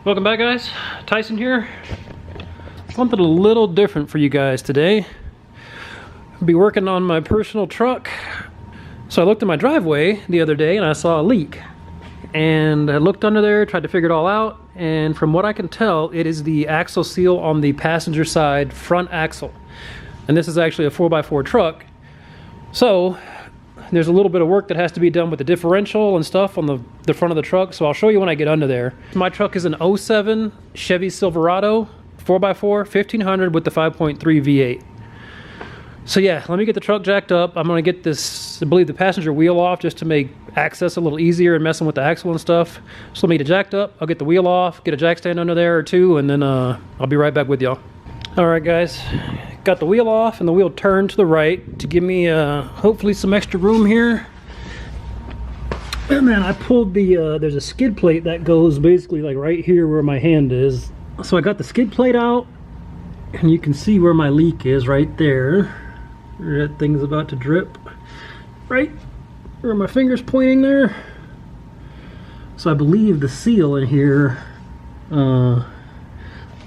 Welcome back, guys. Tyson here. Something a little different for you guys today. I'll be working on my personal truck. So I looked in my driveway the other day and I saw a leak. And I looked under there, tried to figure it all out, and from what I can tell, it is the axle seal on the passenger side front axle. And this is actually a 4x4 truck. So there's a little bit of work that has to be done with the differential and stuff on the front of the truck, so I'll show you when I get under there. My truck is an 07 Chevy Silverado 4x4 1500 with the 5.3 V8. So yeah, let me get the truck jacked up. I'm gonna get this, I believe, the passenger wheel off just to make access a little easier and messing with the axle and stuff. So let me get it jacked up, I'll get the wheel off, get a jack stand under there or two, and then I'll be right back with y'all. All right, guys. Got the wheel off and the wheel turned to the right to give me hopefully some extra room here. And then I pulled the there's a skid plate that goes basically like right here where my hand is. So I got the skid plate out and you can see where my leak is right there. That thing's about to drip right where my finger's pointing there. So I believe the seal in here,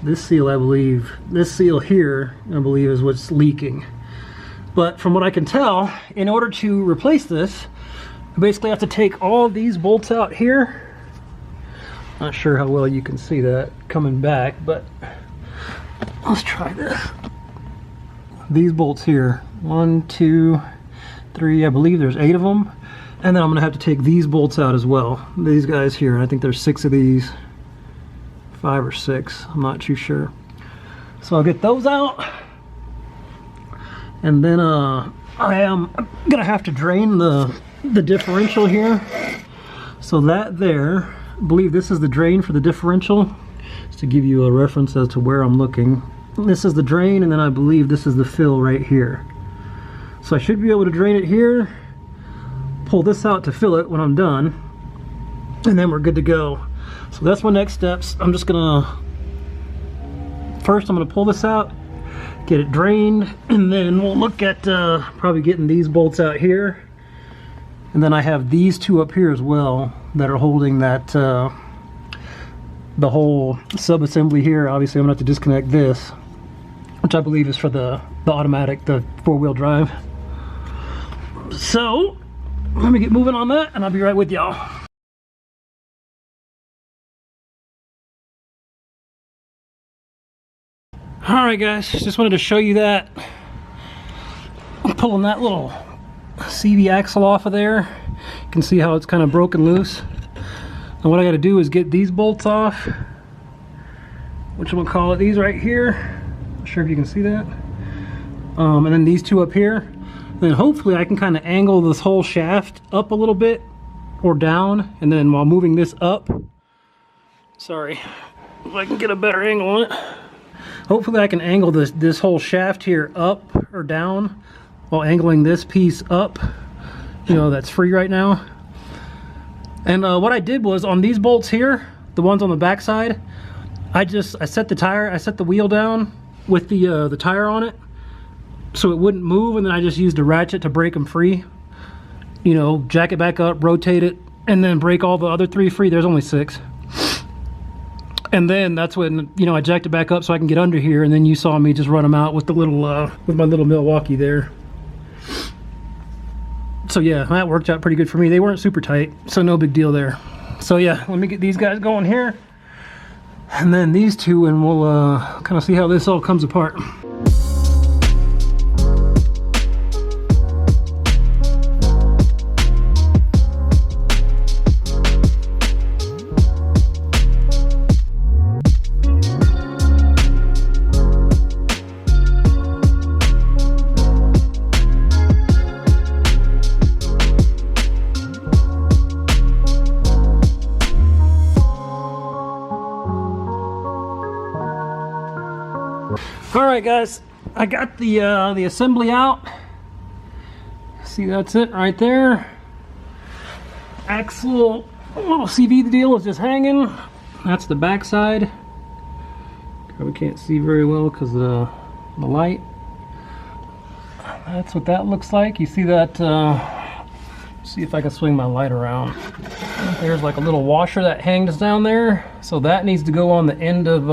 this seal here, I believe, is what's leaking. But from what I can tell, in order to replace this, I basically have to take all these bolts out here. Not sure how well you can see that coming back, but let's try this. These bolts here, 1, 2, 3, I believe there's 8 of them. And then I'm gonna have to take these bolts out as well. These guys here, I think there's 6 of these. 5 or 6, I'm not too sure. So I'll get those out, and then I am gonna have to drain the differential here. So that there, I believe this is the drain for the differential, just to give you a reference as to where I'm looking. This is the drain, and then I believe this is the fill right here. So I should be able to drain it here, pull this out to fill it when I'm done, and then we're good to go. So that's my next steps. I'm just gonna, first I'm gonna pull this out, get it drained, and then we'll look at probably getting these bolts out here. And then I have these two up here as well that are holding that, the whole sub-assembly here. Obviously I'm gonna have to disconnect this, which I believe is for the automatic, the 4-wheel drive. So let me get moving on that and I'll be right with y'all. Alright guys, just wanted to show you that. I'm pulling that little CV axle off of there. You can see how it's kind of broken loose. And what I got to do is get these bolts off, which I'm going to call it these right here. Not sure if you can see that. And then these two up here. And then hopefully I can kind of angle this whole shaft up a little bit or down. And then while moving this up, sorry, if I can get a better angle on it. Hopefully I can angle this whole shaft here up or down while angling this piece up, you know, that's free right now. And what I did was on these bolts here, the ones on the back side, I set the wheel down with the tire on it so it wouldn't move, and then I just used a ratchet to break them free. You know, jack it back up, rotate it, and then break all the other 3 free. There's only 6. And then that's when, you know, I jacked it back up so I can get under here, and then you saw me just run them out with the little, with my little Milwaukee there. So yeah, that worked out pretty good for me. They weren't super tight, so no big deal there. So yeah, let me get these guys going here, and then these two, and we'll kind of see how this all comes apart. Alright guys, I got the assembly out. See, that's it right there. Axle, little CV deal is just hanging. That's the back side. Probably can't see very well because of the light. That's what that looks like. You see that? See if I can swing my light around. There's like a little washer that hangs down there, so that needs to go on the end of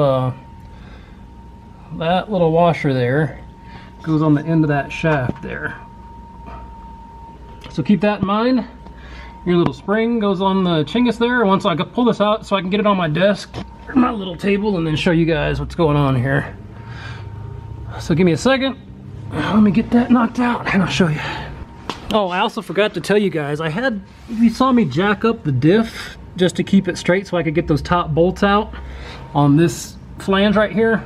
that little washer there. Goes on the end of that shaft there. So keep that in mind. Your little spring goes on the chingus there. Once I pull this out so I can get it on my desk, or my little table, and then show you guys what's going on here. So give me a second. Let me get that knocked out and I'll show you. Oh, I also forgot to tell you guys, you saw me jack up the diff just to keep it straight so I could get those top bolts out on this flange right here.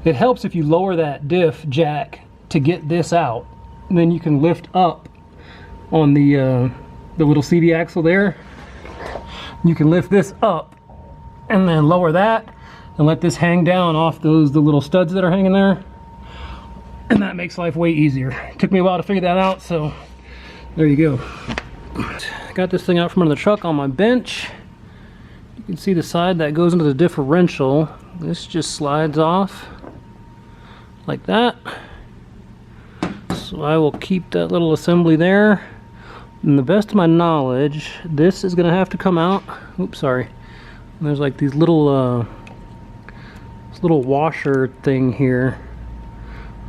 It helps if you lower that diff jack to get this out. And then you can lift up on the little CV axle there. You can lift this up and then lower that and let this hang down off the little studs that are hanging there. And that makes life way easier. It took me a while to figure that out, so there you go. Got this thing out from under the truck on my bench. You can see the side that goes into the differential. This just slides off like that. So I will keep that little assembly there. And the best of my knowledge, this is gonna have to come out. Oops, sorry. And there's like these little this little washer thing here.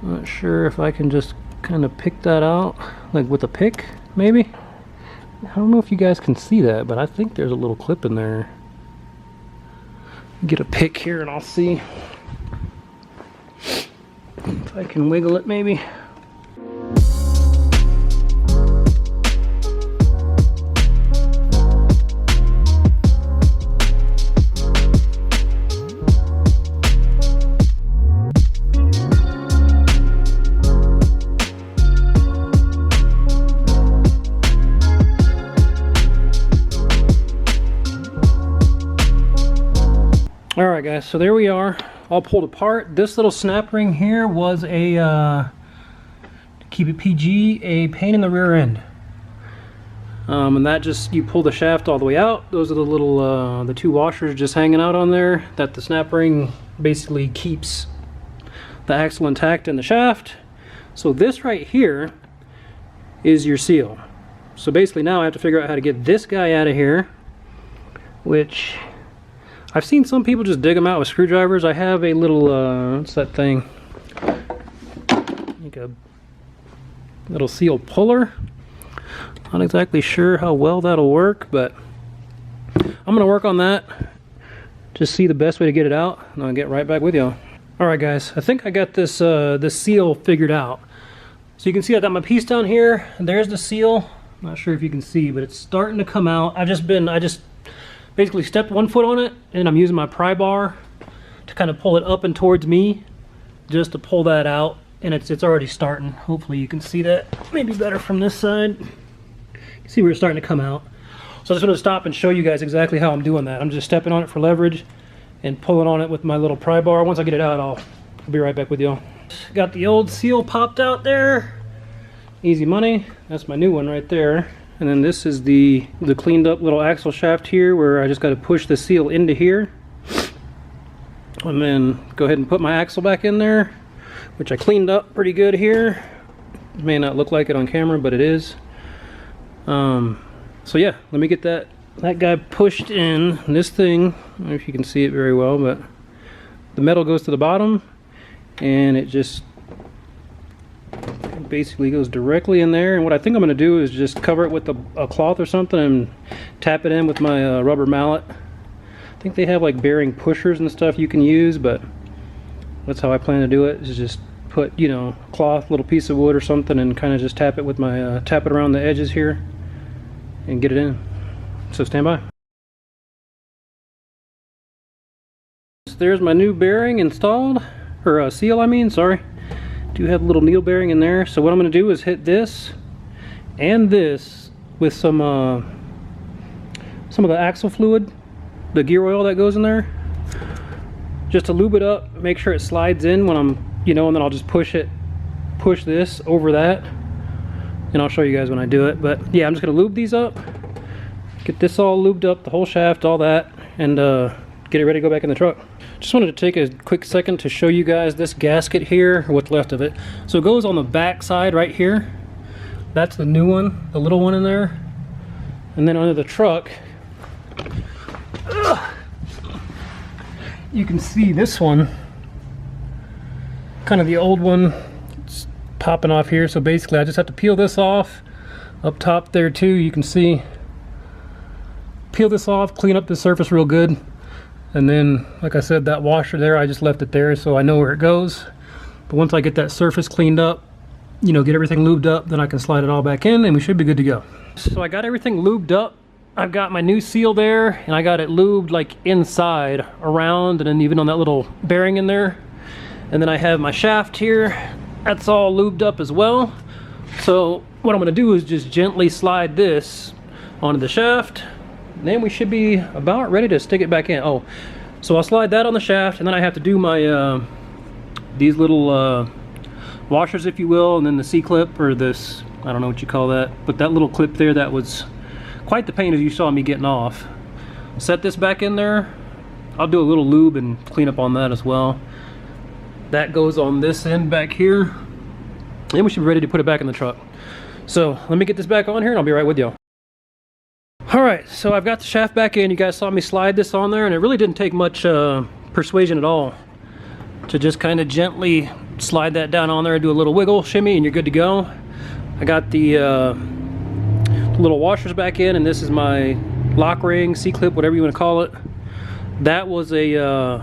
I'm not sure if I can just kind of pick that out, like with a pick, maybe. I don't know if you guys can see that, but I think there's a little clip in there. Get a pick here and I'll see if I can wiggle it maybe. Alright guys, so there we are, all pulled apart. This little snap ring here was a, to keep it PG, a pain in the rear end. And that just, you pull the shaft all the way out. Those are the little, the two washers just hanging out on there that the snap ring basically keeps the axle intact in the shaft. So this right here is your seal. So basically now I have to figure out how to get this guy out of here, which I've seen some people just dig them out with screwdrivers. I have a little, what's that thing? Like a little seal puller. Not exactly sure how well that'll work, but I'm gonna work on that. Just see the best way to get it out, and I'll get right back with y'all. All right, guys. I think I got this this seal figured out. So you can see I got my piece down here. There's the seal. Not sure if you can see, but it's starting to come out. I just basically stepped one foot on it, and I'm using my pry bar to kind of pull it up and towards me, just to pull that out, and it's already starting. Hopefully you can see that, maybe better from this side. You can see where it's starting to come out. So I just want to stop and show you guys exactly how I'm doing that. I'm just stepping on it for leverage and pulling on it with my little pry bar. Once I get it out, I'll be right back with y'all. Got the old seal popped out there. Easy money. That's my new one right there. And then this is the cleaned up little axle shaft here, where I just got to push the seal into here. And then go ahead and put my axle back in there, which I cleaned up pretty good here. It may not look like it on camera, but it is. So yeah, let me get that guy pushed in. This thing, I don't know if you can see it very well, but the metal goes to the bottom, and it just basically goes directly in there. And what I think I'm going to do is just cover it with a cloth or something and tap it in with my rubber mallet. I think they have like bearing pushers and stuff you can use, but that's how I plan to do it, is just put, you know, cloth, little piece of wood or something, and kind of just tap it with my tap it around the edges here and get it in. So stand by. So there's my new bearing installed, or seal I mean, sorry. Do have a little needle bearing in there. So what I'm going to do is hit this and this with some of the axle fluid, the gear oil that goes in there, just to lube it up, make sure it slides in when I'm, you know, and then I'll just push this over that, and I'll show you guys when I do it. But yeah, I'm just going to lube these up, get this all lubed up, the whole shaft, all that, and get it ready to go back in the truck. Just wanted to take a quick second to show you guys this gasket here, or what's left of it. So it goes on the back side right here. That's the new one, the little one in there. And then under the truck, you can see this one, kind of the old one, it's popping off here. So basically I just have to peel this off. Up top there too, you can see, peel this off, clean up the surface real good. And then, like I said, that washer there, I just left it there so I know where it goes. But once I get that surface cleaned up, you know, get everything lubed up, then I can slide it all back in and we should be good to go. So I got everything lubed up. I've got my new seal there, and I got it lubed like inside, around, and then even on that little bearing in there. And then I have my shaft here. That's all lubed up as well. So what I'm gonna do is just gently slide this onto the shaft. And then we should be about ready to stick it back in. Oh, so I'll slide that on the shaft, and then I have to do my, these little washers, if you will, and then the C-clip, or this, I don't know what you call that, but that little clip there, that was quite the pain as you saw me getting off. Set this back in there. I'll do a little lube and clean up on that as well. That goes on this end back here. And we should be ready to put it back in the truck. So let me get this back on here and I'll be right with you. Alright, so I've got the shaft back in. You guys saw me slide this on there, and it really didn't take much persuasion at all to just kind of gently slide that down on there and do a little wiggle, shimmy, and you're good to go. I got the little washers back in, and this is my lock ring, C-clip, whatever you want to call it. That was a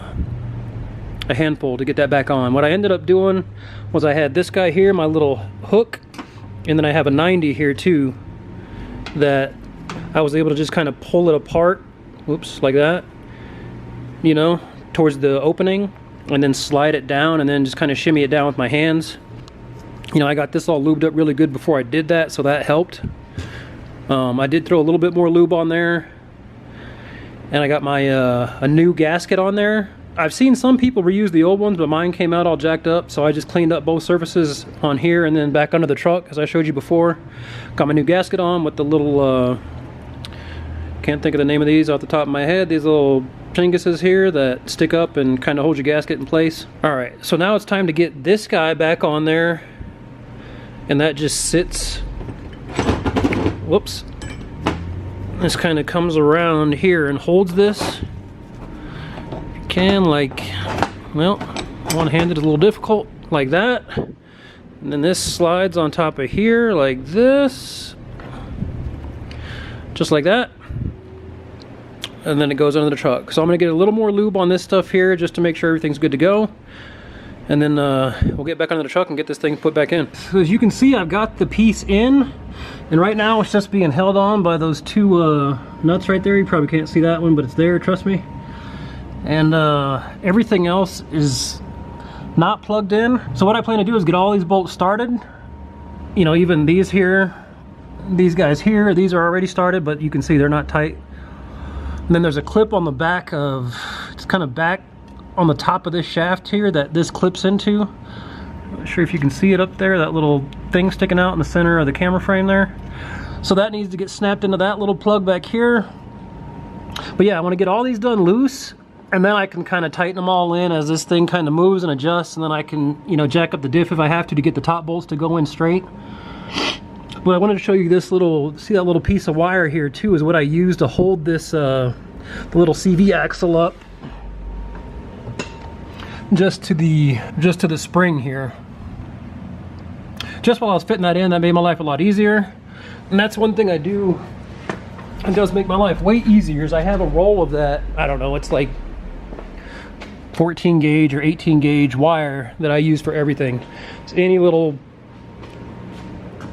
handful to get that back on. What I ended up doing was I had this guy here, my little hook, and then I have a 90 here too, that I was able to just kind of pull it apart, whoops, like that, you know, towards the opening, and then slide it down, and then just kind of shimmy it down with my hands. You know, I got this all lubed up really good before I did that, so that helped. I did throw a little bit more lube on there, and I got my a new gasket on there. I've seen some people reuse the old ones, but mine came out all jacked up, so I just cleaned up both surfaces on here and then back under the truck, as I showed you before. Got my new gasket on with the little, can't think of the name of these off the top of my head, these little chinguses here that stick up and kind of hold your gasket in place. Alright, so now it's time to get this guy back on there, and that just sits, whoops, this kind of comes around here and holds this. You can, like, well, one-handed is a little difficult, like that. And then this slides on top of here like this, just like that. And then it goes under the truck. So I'm gonna get a little more lube on this stuff here just to make sure everything's good to go. And then we'll get back under the truck and get this thing put back in. So as you can see, I've got the piece in, and right now it's just being held on by those two nuts right there. You probably can't see that one, but it's there, trust me. And everything else is not plugged in. So what I plan to do is get all these bolts started. You know, even these here, these guys here, these are already started, but you can see they're not tight. And then there's a clip on the back of, it's kind of back on the top of this shaft here that this clips into. I'm not sure if you can see it up there, that little thing sticking out in the center of the camera frame there. So that needs to get snapped into that little plug back here. But yeah, I want to get all these done loose, and then I can kind of tighten them all in as this thing kind of moves and adjusts, and then I can, you know, jack up the diff if I have to get the top bolts to go in straight. But I wanted to show you this little, see that little piece of wire here too, is what I use to hold this, the little CV axle up just to the spring here. Just while I was fitting that in, that made my life a lot easier. And that's one thing I do, it does make my life way easier, is I have a roll of that, I don't know, it's like 14 gauge or 18 gauge wire that I use for everything. So any little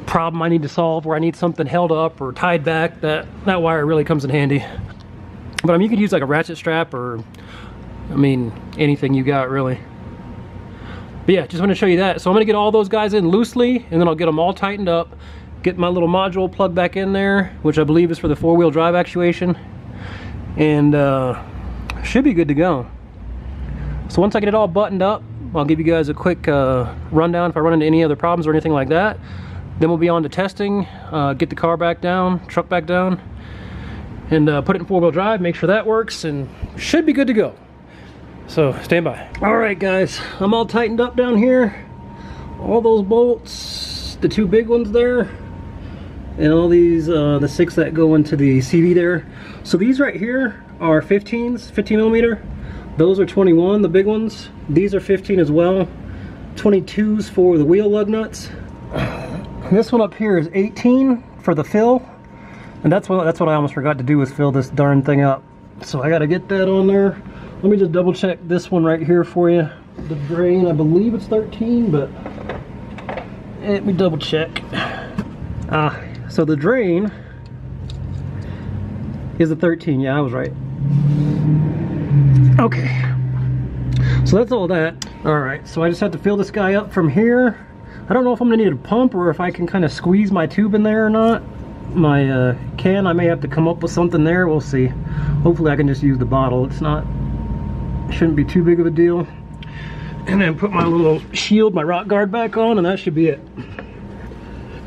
problem I need to solve, where I need something held up or tied back, that wire really comes in handy. But I mean, you could use like a ratchet strap, or I mean, anything you got really. But yeah, just want to show you that. So I'm gonna get all those guys in loosely, and then I'll get them all tightened up, get my little module plugged back in there, which I believe is for the four-wheel drive actuation, and should be good to go. So once I get it all buttoned up, I'll give you guys a quick rundown if I run into any other problems or anything like that. Then we'll be on to testing, get the car back down, truck back down, and put it in four-wheel drive, make sure that works, and should be good to go. So stand by. All right guys, I'm all tightened up down here. All those bolts, the two big ones there, and all these, the 6 that go into the CV there. So these right here are 15s, 15 millimeter. Those are 21, the big ones. These are 15 as well. 22s for the wheel lug nuts. This one up here is 18 for the fill. And that's what I almost forgot to do, was fill this darn thing up. So I gotta get that on there. Let me just double check this one right here for you. The drain, I believe it's 13, but let me double check. So the drain is a 13. Yeah, I was right. Okay. So that's all that. All right, so I just have to fill this guy up from here. I don't know if I'm gonna need a pump or if I can kind of squeeze my tube in there or not. My can, I may have to come up with something there. We'll see. Hopefully I can just use the bottle. Shouldn't be too big of a deal. And then put my little shield, my rock guard back on, and that should be it.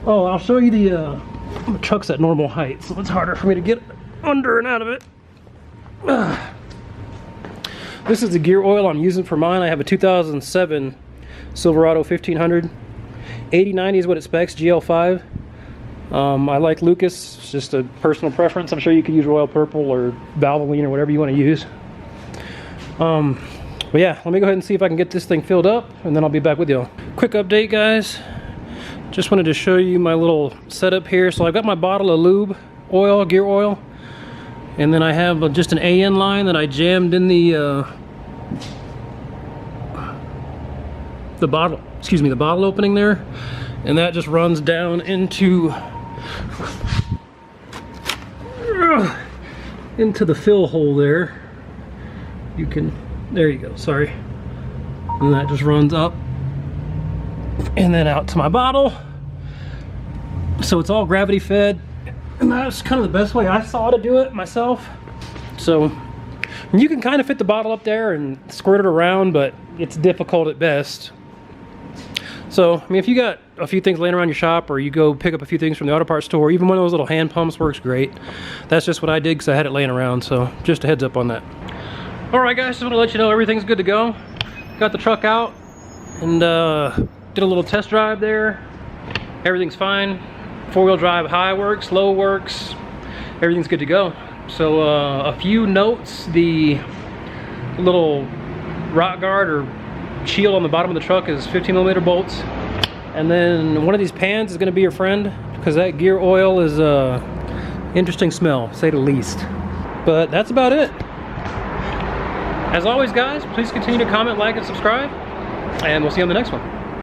Oh, I'll show you the truck's at normal height, so it's harder for me to get under and out of it. This is the gear oil I'm using for mine. I have a 2007 Silverado 1500. 8090 is what it specs, GL5. I like Lucas, it's just a personal preference. I'm sure you could use Royal Purple or Valvoline or whatever you want to use. But yeah, let me go ahead and see if I can get this thing filled up, and then I'll be back with you. Quick update, guys. Just wanted to show you my little setup here. So I've got my bottle of lube oil, gear oil, and then I have just an AN line that I jammed in the bottle, excuse me, the bottle opening there, and that just runs down into the fill hole there. There you go, sorry. And that just runs up and then out to my bottle. So it's all gravity fed, and that's kind of the best way I saw to do it myself. So you can kind of fit the bottle up there and squirt it around, but it's difficult at best. So, I mean, if you got a few things laying around your shop, or you go pick up a few things from the auto parts store, even one of those little hand pumps works great. That's just what I did because I had it laying around, so just a heads up on that. Alright guys, just want to let you know everything's good to go. Got the truck out and did a little test drive there. Everything's fine. 4-wheel drive high works, low works. Everything's good to go. So a few notes: the little rock guard or shield on the bottom of the truck is 15 millimeter bolts. And then one of these pans is going to be your friend, because that gear oil is interesting smell, say the least. But that's about it. As always guys, please continue to comment, like, and subscribe, and we'll see you on the next one.